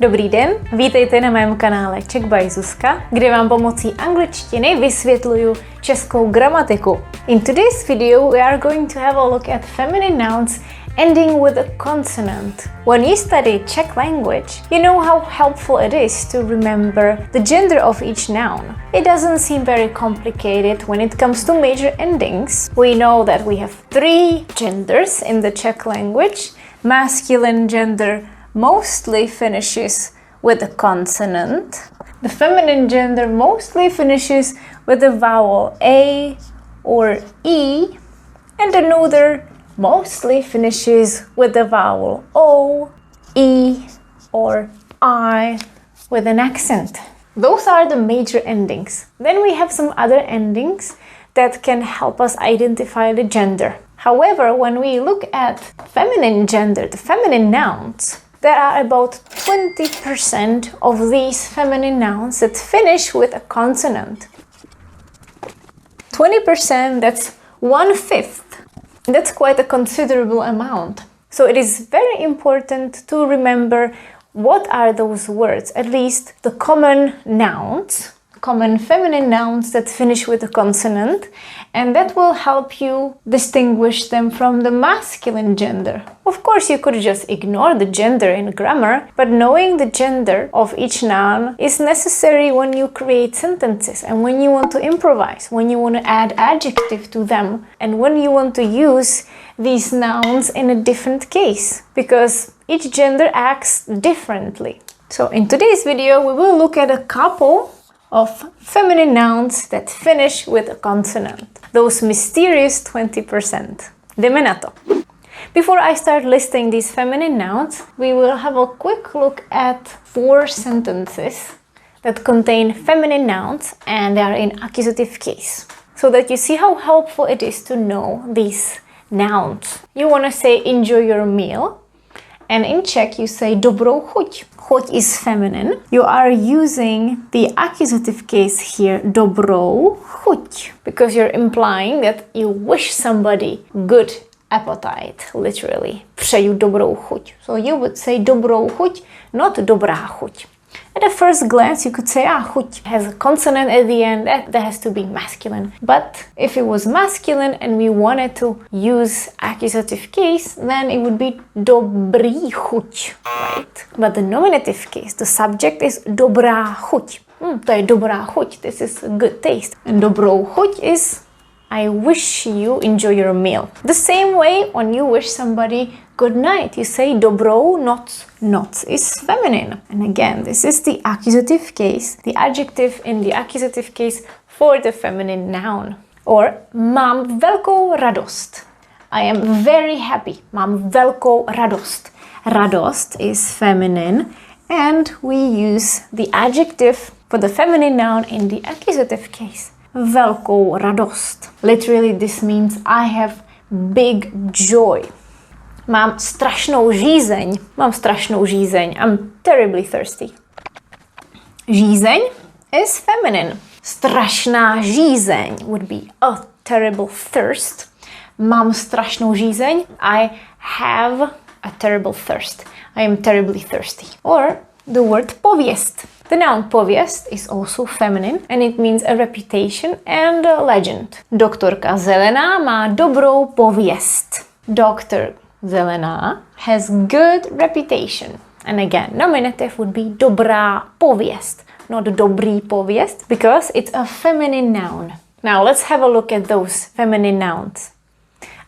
Dobrý den, vítejte na mém kanále Czech by Zuzka, kde vám pomocí angličtiny vysvětluju českou gramatiku. In today's video we are going to have a look at feminine nouns ending with a consonant. When you study Czech language, you know how helpful it is to remember the gender of each noun. It doesn't seem very complicated when it comes to major endings. We know that we have 3 genders in the Czech language. Masculine gender mostly finishes with a consonant. The feminine gender mostly finishes with a vowel A or E, and the neuter mostly finishes with the vowel O, E, or I with an accent. Those are the major endings. Then we have some other endings that can help us identify the gender. However, when we look at feminine gender, the feminine nouns, there are about 20% of these feminine nouns that finish with a consonant. 20%, that's 1/5. That's quite a considerable amount. So it is very important to remember what are those words, at least the common nouns, common feminine nouns that finish with a consonant, and that will help you distinguish them from the masculine gender. Of course, you could just ignore the gender in grammar, but knowing the gender of each noun is necessary when you create sentences and when you want to improvise, when you want to add adjective to them, and when you want to use these nouns in a different case, because each gender acts differently. So in today's video, we will look at a couple of feminine nouns that finish with a consonant. Those mysterious 20%. Jdeme na to. Before I start listing these feminine nouns, we will have a quick look at 4 sentences that contain feminine nouns and they are in accusative case, so that you see how helpful it is to know these nouns. You want to say enjoy your meal, and in Czech you say dobrou chuť. Chuť is feminine. You are using the accusative case here, dobrou chuť, because you're implying that you wish somebody good appetite, literally. Přeju dobrou chuť. So you would say dobrou chuť, not dobrá chuť. At a first glance, you could say, chuť has a consonant at the end, that has to be masculine. But if it was masculine and we wanted to use accusative case, then it would be dobrý chuť, right? But the nominative case, the subject is dobrá chuť. To je dobrá chuť, this is a good taste. And dobrou chuť is I wish you enjoy your meal. The same way when you wish somebody good night, you say dobrou noc. Noc is feminine. And again, this is the accusative case, the adjective in the accusative case for the feminine noun. Or mám velkou radost. I am very happy. Mám velkou radost. Radost is feminine, and we use the adjective for the feminine noun in the accusative case. Velkou radost. Literally, this means I have big joy. Mám strašnou žízeň. Mám strašnou žízeň. I'm terribly thirsty. Žízeň is feminine. Strašná žízeň would be a terrible thirst. Mám strašnou žízeň. I have a terrible thirst. I am terribly thirsty. Or the word pověst. The noun pověst is also feminine and it means a reputation and a legend. Doktorka Zelená má dobrou pověst. Doctor Zelená has good reputation. And again, nominative would be dobrá pověst, not dobrý pověst, because it's a feminine noun. Now let's have a look at those feminine nouns.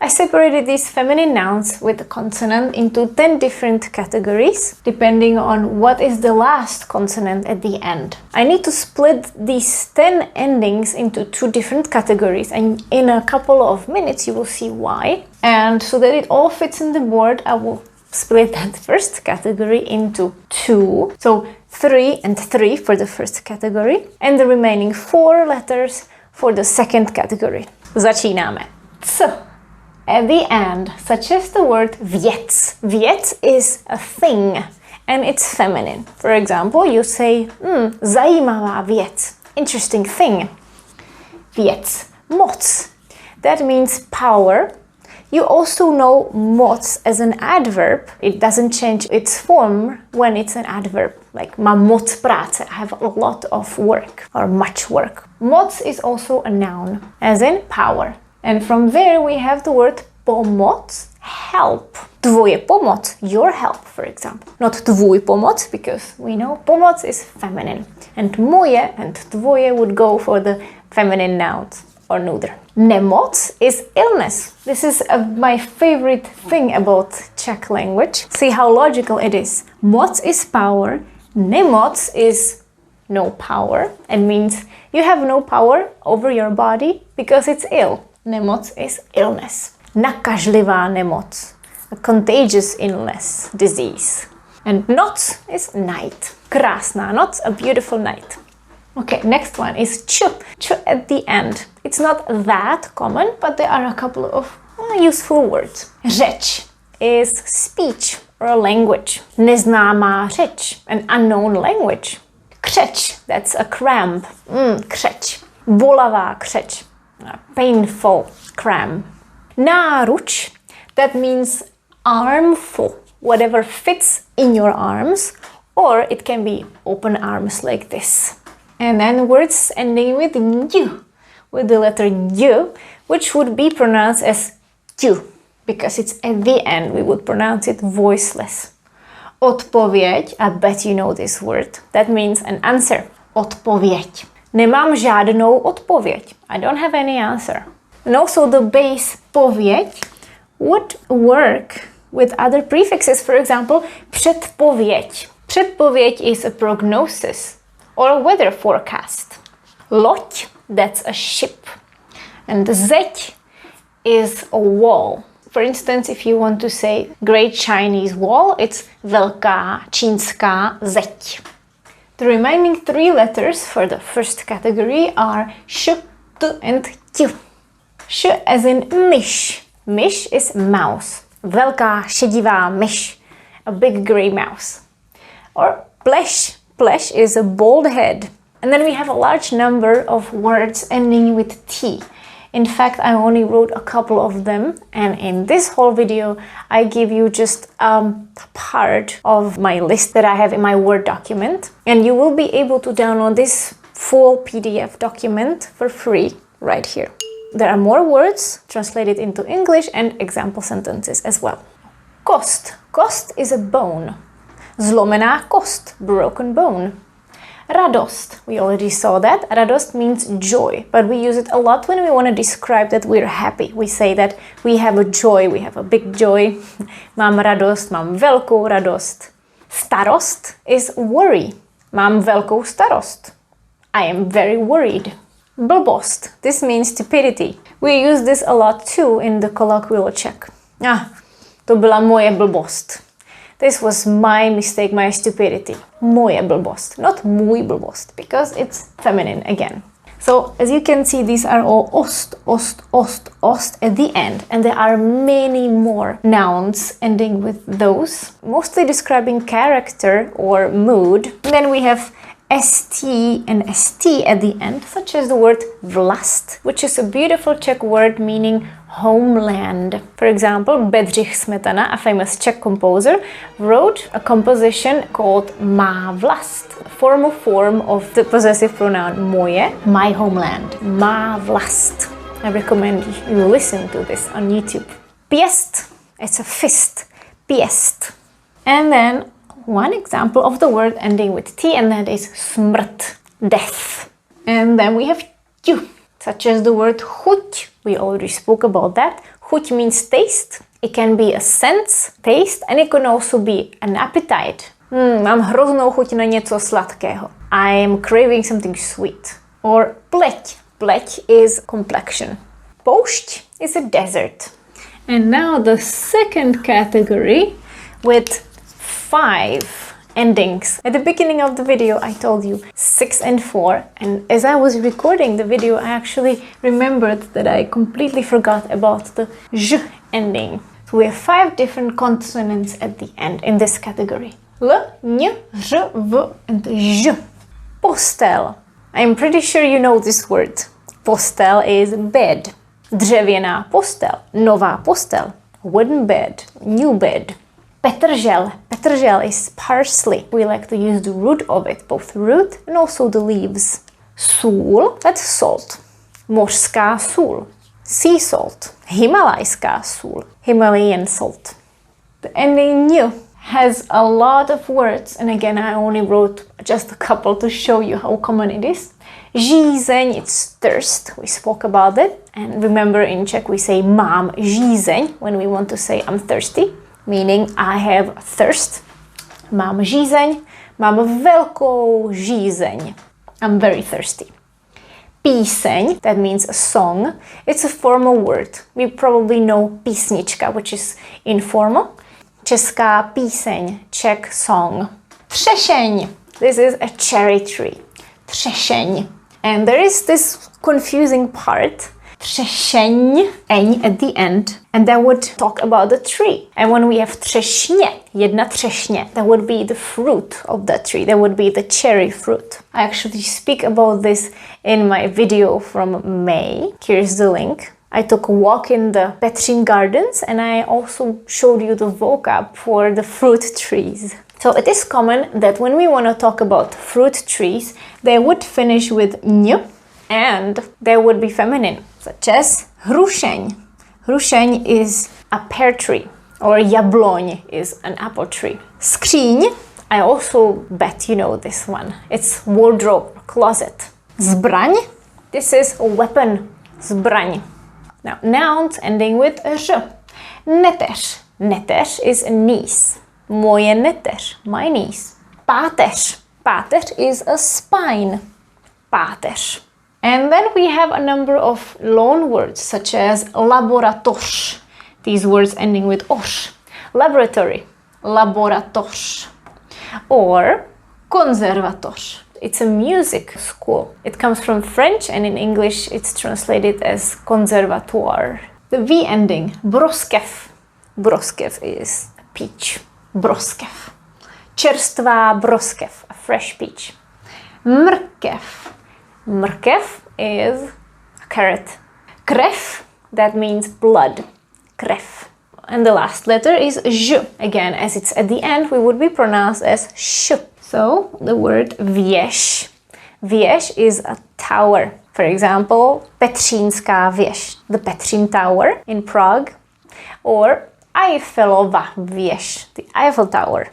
I separated these feminine nouns with a consonant into 10 different categories, depending on what is the last consonant at the end. I need to split these 10 endings into 2 different categories, and in a couple of minutes you will see why. And so that it all fits in the board, I will split that first category into 2. So 3 and 3 for the first category, and the remaining 4 letters for the second category. Začínáme. At the end, such as the word věc. Věc is a thing and it's feminine. For example, you say, zajímavá věc. Interesting thing. Věc. Moc. That means power. You also know moc as an adverb. It doesn't change its form when it's an adverb. Like mám moc práce, I have a lot of work or much work. Moc is also a noun, as in power. And from there we have the word pomoc, help. Tvoje pomoc, your help, for example. Not tvůj pomoc, because we know pomoc is feminine. And moje and tvoje would go for the feminine nouns or neuter. Nemoc is illness. This is my favorite thing about Czech language. See how logical it is. Moc is power. Nemoc is no power. It means you have no power over your body because it's ill. Nemoc is illness. Nakažlivá nemoc, a contagious illness, disease. And noc is night. Krásná noc, a beautiful night. Okay, next one is č. Č at the end. It's not that common, but there are a couple of useful words. Řeč is speech or a language. Neznámá řeč, an unknown language. Křeč, that's a cramp. Křeč. Bolavá křeč, a painful cramp. Náruč, that means armful, whatever fits in your arms, or it can be open arms like this. And then words ending with y, with the letter y, which would be pronounced as q, because it's at the end, we would pronounce it voiceless. Odpověď, I bet you know this word, that means an answer. Odpověď. Nemám žádnou odpověď. I don't have any answer. And also the base pověď would work with other prefixes. For example, předpověď. Předpověď is a prognosis or a weather forecast. Loď, that's a ship. And zeď is a wall. For instance, if you want to say Great Chinese Wall, it's velká čínská zeď. The remaining three letters for the first category are š, t, and ť. Š as in myš. Myš is mouse. Velká šedivá myš. A big grey mouse. Or pleš. Pleš is a bald head. And then we have a large number of words ending with T. In fact, I only wrote a couple of them, and in this whole video I give you just part of my list that I have in my Word document, and you will be able to download this full PDF document for free right here. There are more words translated into English and example sentences as well. Kost. Kost is a bone. Zlomená kost, broken bone. Radost, we already saw that. Radost means joy, but we use it a lot when we want to describe that we're happy. We say that we have a joy, we have a big joy. Mám radost, mám velkou radost. Starost is worry. Mám velkou starost. I am very worried. Blbost, this means stupidity. We use this a lot too in the colloquial Czech. To byla moje blbost. This was my mistake, my stupidity. Moje blbost, not můj blbost, because it's feminine again. So, as you can see, these are all ost, ost, ost, ost at the end. And there are many more nouns ending with those, mostly describing character or mood. And then we have st and st at the end, such as the word vlast, which is a beautiful Czech word meaning homeland. For example, Bedřich Smetana, a famous Czech composer, wrote a composition called Má vlast, formal form of the possessive pronoun moje, my homeland, má vlast. I recommend you listen to this on YouTube. Pěst, it's a fist, pěst. And then one example of the word ending with T, and that is smrt, death. And then we have ťu, such as the word chuť. We already spoke about that. Chuť means taste. It can be a sense, taste, and it can also be an appetite. Mám hroznou chuť na něco sladkého. I am craving something sweet. Or pleť. Pleť is complexion. Poušť is a desert. And now the second category with 5 endings. At the beginning of the video I told you 6 and 4, and as I was recording the video I actually remembered that I completely forgot about the ž ending. So we have 5 different consonants at the end in this category. L, ň, r, v, and ž. Postel. I'm pretty sure you know this word. Postel is bed. Dřevěná postel, nová postel. Wooden bed, new bed. Petržel. Petržel is parsley. We like to use the root of it, both root and also the leaves. Sůl, that's salt. Mořská sůl, sea salt. Himalajská sůl, Himalayan salt. The ending new has a lot of words, and again I only wrote just a couple to show you how common it is. Žízeň, it's thirst, we spoke about it. And remember, in Czech we say mám žízeň when we want to say I'm thirsty, meaning I have thirst. Mám žízeň, mám velkou žízeň. I'm very thirsty. Píseň, that means a song. It's a formal word. We probably know písnička, which is informal. Česká píseň, Czech song. Třešeň, this is a cherry tree. Třešeň. And there is this confusing part. Třešeň, eň at the end, and that would talk about the tree. And when we have třešně, jedna třešně, that would be the fruit of that tree. That would be the cherry fruit. I actually speak about this in my video from May. Here's the link. I took a walk in the Petřín Gardens and I also showed you the vocab for the fruit trees. So it is common that when we want to talk about fruit trees, they would finish with ň and they would be feminine, such as hrušeň. Hrušeň is a pear tree, or jabloň is an apple tree. Skříň, I also bet you know this one. It's wardrobe, closet. Zbraň, this is a weapon, zbraň. Now, nouns ending with ř. Neteř. Neteř is a niece. Moje neteř, my niece. Páteř. Páteř is a spine. Páteř. And then we have a number of loan words such as laboratoř. These words ending with oř. Laboratory. Laboratoř. Or konzervatoř. It's a music school. It comes from French and in English it's translated as conservatoire. The V ending, broskev. Broskev is a peach. Broskev. Čerstvá broskev, a fresh peach. Mrkev. Mrkev is a carrot. Krev, that means blood. Krev. And the last letter is ž. Again, as it's at the end, we would be pronounced as sh. So the word věž. Věž is a tower. For example, Petřínská věž, the Petřín Tower in Prague, or Eiffelova věž, the Eiffel Tower.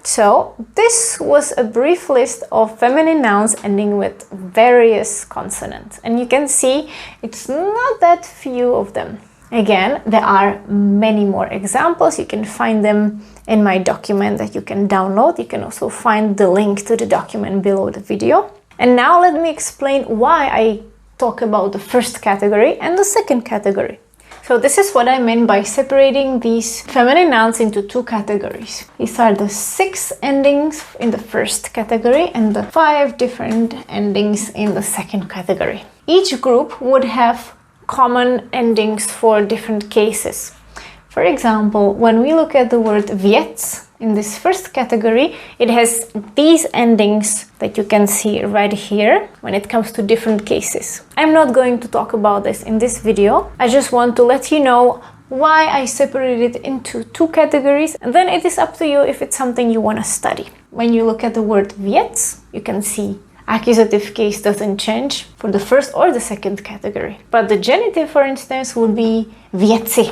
So this was a brief list of feminine nouns ending with various consonants. And you can see it's not that few of them. Again, there are many more examples. You can find them in my document that you can download. You can also find the link to the document below the video. And now let me explain why I talk about the first category and the second category. So this is what I mean by separating these feminine nouns into two categories. These are the 6 endings in the first category and the 5 different endings in the second category. Each group would have common endings for different cases. For example, when we look at the word věc in this first category, it has these endings that you can see right here when it comes to different cases. I'm not going to talk about this in this video. I just want to let you know why I separated it into two categories, and then it is up to you if it's something you want to study. When you look at the word věc, you can see accusative case doesn't change for the first or the second category. But the genitive, for instance, would be věci.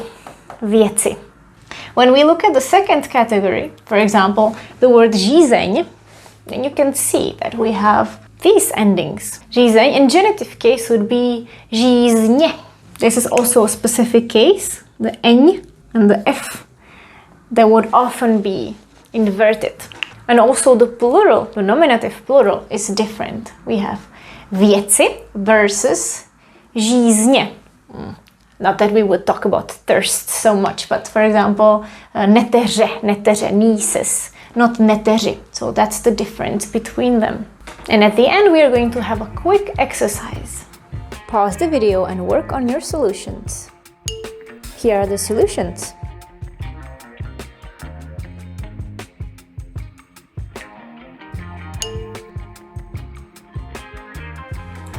Věci. When we look at the second category, for example, the word žízeň, then you can see that we have these endings. Žízeň in genitive case would be žízně. This is also a specific case, the ň and the f, that would often be inverted. And also the plural, the nominative plural, is different. We have věci versus žízně. Not that we would talk about thirst so much, but for example, neteře, nieces, not neteři. So that's the difference between them. And at the end, we are going to have a quick exercise. Pause the video and work on your solutions. Here are the solutions.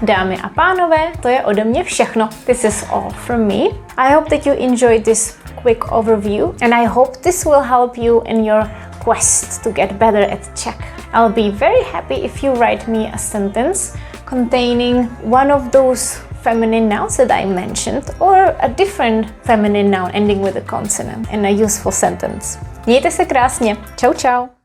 Dámy a pánové, to je ode mě všechno. This is all from me. I hope that you enjoyed this quick overview and I hope this will help you in your quest to get better at Czech. I'll be very happy if you write me a sentence containing one of those feminine nouns that I mentioned or a different feminine noun ending with a consonant in a useful sentence. Mějte se krásně. Čau čau.